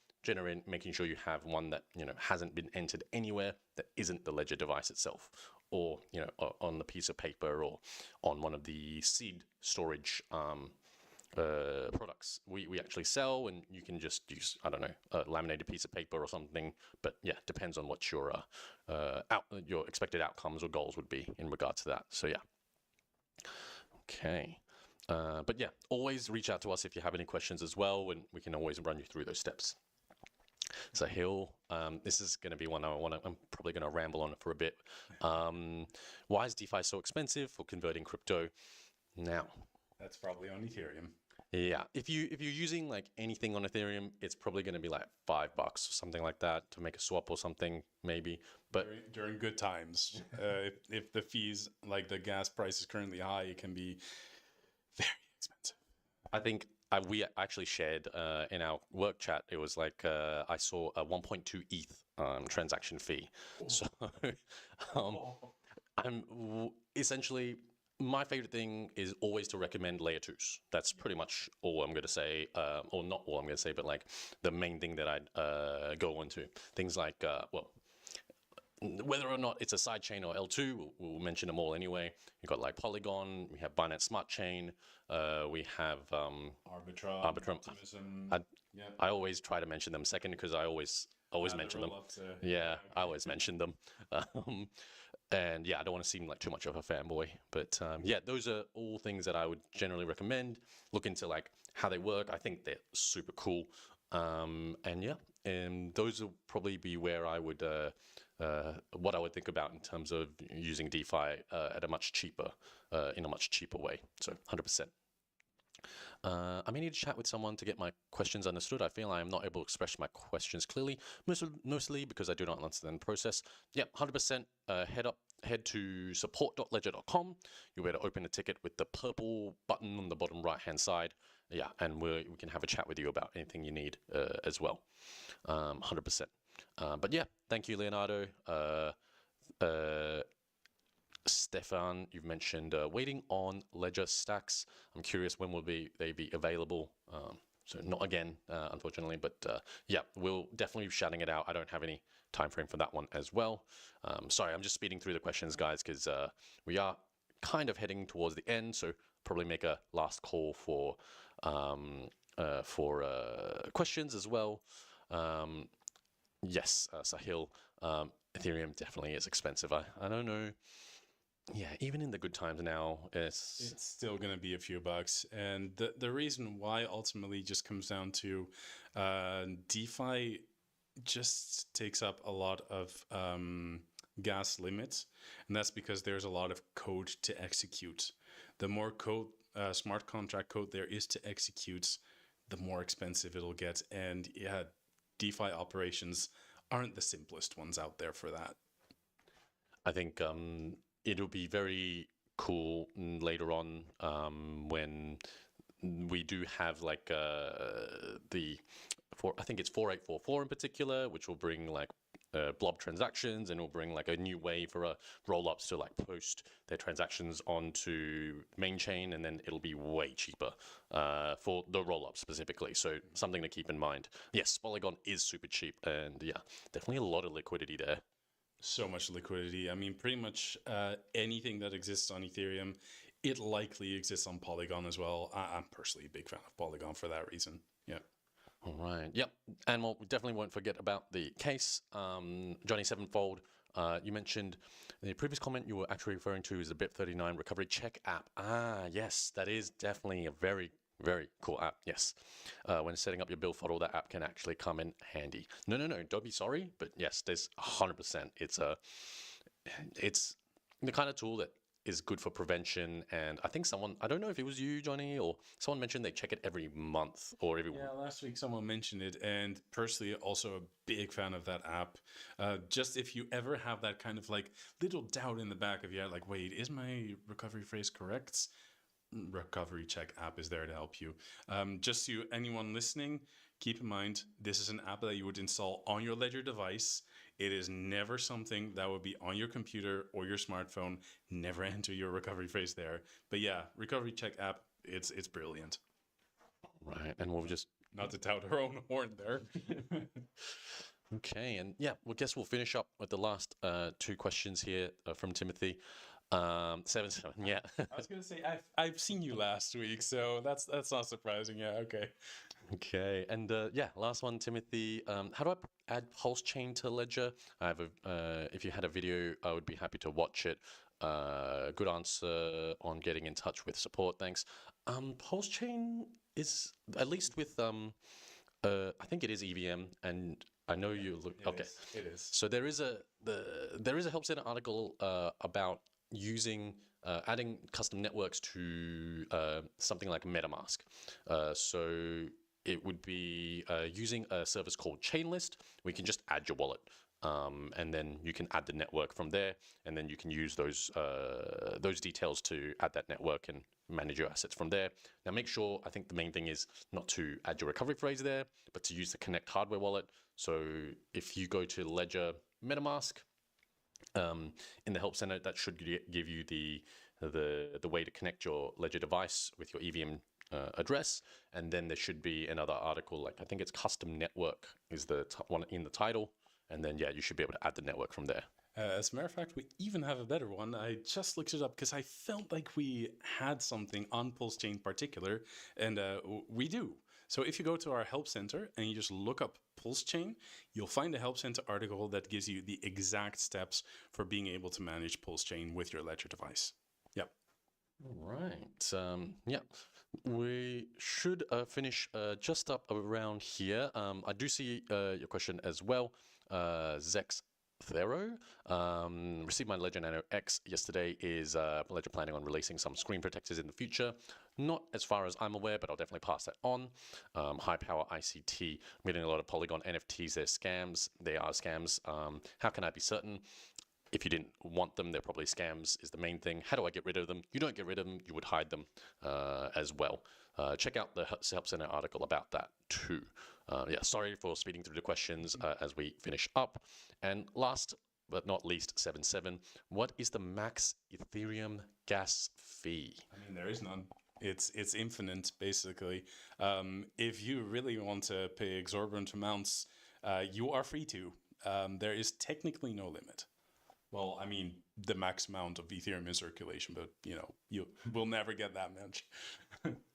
making sure you have one that, hasn't been entered anywhere that isn't the Ledger device itself, or, on the piece of paper or on one of the seed storage products we actually sell, and you can just use, I don't know, a laminated piece of paper or something. But yeah, depends on what your expected outcomes or goals would be in regard to that. So yeah. Okay. But yeah, always reach out to us if you have any questions as well, and we can always run you through those steps. Sahil, this is going to be one I'm probably going to ramble on for a bit. Why is DeFi so expensive for converting crypto? Now, That's probably on Ethereum. yeah, if you're using like anything on Ethereum, it's probably going to be like $5 or something like that to make a swap or something, maybe. But During good times, if the fees, like the gas price is currently high, it can be very expensive. I think we actually shared in our work chat. It was like I saw a 1.2 ETH transaction fee. So essentially, my favorite thing is always to recommend layer 2s. That's pretty much all I'm going to say, or not all I'm going to say, but like the main thing that I'd go into. Things like, whether or not it's a sidechain or L2, we'll mention them all anyway. You've got like Polygon, we have Binance Smart Chain, we have Arbitrum, Optimism. I always try to mention them second because I always mention them. Yeah, I always mention them. And yeah, I don't want to seem like too much of a fanboy, but yeah, those are all things that I would generally recommend. Look into like how they work. I think they're super cool. And yeah, and those will probably be where I would what I would think about in terms of using DeFi at a much cheaper in a much cheaper way. So 100%. I may need to chat with someone to get my questions understood. I feel I am not able to express my questions clearly, mostly because I do not understand the process. Yep, 100%. Head to support.ledger.com. You'll be able to open a ticket with the purple button on the bottom right-hand side. Yeah, and we can have a chat with you about anything you need as well. 100%. But yeah, thank you, Leonardo. Stefan, you've mentioned waiting on Ledger stacks. I'm curious when will they be available. So not again, unfortunately, but yeah, we'll definitely be shouting it out. I don't have any time frame for that one as well. Sorry, I'm just speeding through the questions, guys, because we are kind of heading towards the end. So probably make a last call for questions as well. Yes, Sahil, Ethereum definitely is expensive. I don't know. Yeah, even in the good times now, It's still going to be a few bucks. And the reason why ultimately just comes down to DeFi just takes up a lot of gas limits. And that's because there's a lot of code to execute. The more code, smart contract code there is to execute, the more expensive it'll get. And yeah, DeFi operations aren't the simplest ones out there for that. I think it'll be very cool later on when we do have like I think it's 4844 in particular, which will bring like blob transactions, and it'll bring like a new way for roll-ups to like post their transactions onto main chain, and then it'll be way cheaper for the roll-up specifically. So something to keep in mind. Yes, Polygon is super cheap, and yeah, definitely a lot of liquidity there. So much liquidity. I mean, pretty much anything that exists on Ethereum, it likely exists on Polygon as well. I'm personally a big fan of Polygon for that reason. Yeah. All right. Yep. And we definitely won't forget about the case. Johnny Sevenfold, you mentioned the previous comment you were actually referring to is the BIP39 Recovery Check app. Ah, yes, that is definitely a very, very cool app. Yes. When setting up your build funnel, that app can actually come in handy. No, don't be sorry. But yes, there's 100%. It's the kind of tool that is good for prevention. And I think someone, I don't know if it was you, Johnny, or someone mentioned they check it every month or every Yeah, last week someone mentioned it, and personally, also a big fan of that app. Just if you ever have that kind of like little doubt in the back of your head, like, wait, is my recovery phrase correct? Recovery Check app is there to help you. Just to anyone listening, keep in mind this is an app that you would install on your Ledger device. It is never something that would be on your computer or your smartphone. Never enter your recovery phrase there. But yeah, Recovery Check app, it's brilliant. right, and we'll just Not to tout our own horn there. okay, and yeah, well, guess we'll finish up with the last two questions here from Timothy. 7-7, yeah. I was gonna say I've seen you last week, so that's not surprising. Yeah, okay. Okay, and yeah, last one, Timothy. How do I add Pulse Chain to Ledger? I have a. If you had a video, I would be happy to watch it. Good answer on getting in touch with support. Thanks. Pulse Chain is at least with I think it is EVM, and I know you look. Okay, It is. so there is a Help Center article about using adding custom networks to something like MetaMask. So it would be using a service called Chainlist. We can just add your wallet, and then you can add the network from there, and then you can use those details to add that network and manage your assets from there. Now, make sure, I think the main thing is not to add your recovery phrase there, but to use the Connect hardware wallet. So if you go to Ledger MetaMask, in the Help Center, that should give you the way to connect your Ledger device with your EVM address, and then there should be another article, like I think it's custom network is the one in the title, and then yeah, you should be able to add the network from there. As a matter of fact, we even have a better one. I just looked it up because I felt like we had something on Pulse Chain particular, and we do. So if you go to our Help Center and you just look up Pulse Chain, you'll find a Help Center article that gives you the exact steps for being able to manage Pulse Chain with your Ledger device. Yep. All right. Yeah, we should finish just up around here. I do see your question as well, Zex Thero. Received my Ledger Nano X yesterday. Is Ledger planning on releasing some screen protectors in the future? Not as far as I'm aware, but I'll definitely pass that on. High power ICT. I'm getting a lot of Polygon NFTs. They're scams. They are scams. How can I be certain? If you didn't want them, they're probably scams is the main thing. How do I get rid of them? You don't get rid of them. You would hide them as well. Check out the Help Center article about that too. Yeah, sorry for speeding through the questions as we finish up. And last but not least, 7-7, what is the max Ethereum gas fee? I mean, there is none. It's infinite, basically. If you really want to pay exorbitant amounts, you are free to. There is technically no limit. Well, I mean, the max amount of Ethereum in circulation, but you will never get that much.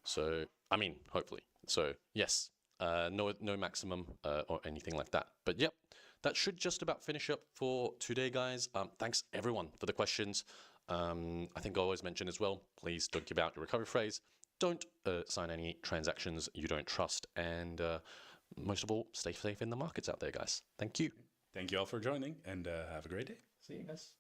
So, I mean, hopefully. So, yes, no maximum or anything like that. But yep, that should just about finish up for today, guys. Thanks everyone for the questions. I think I always mention as well, please don't give out your recovery phrase. Don't sign any transactions you don't trust. And most of all, stay safe in the markets out there, guys. Thank you. Thank you all for joining, and have a great day. See you guys.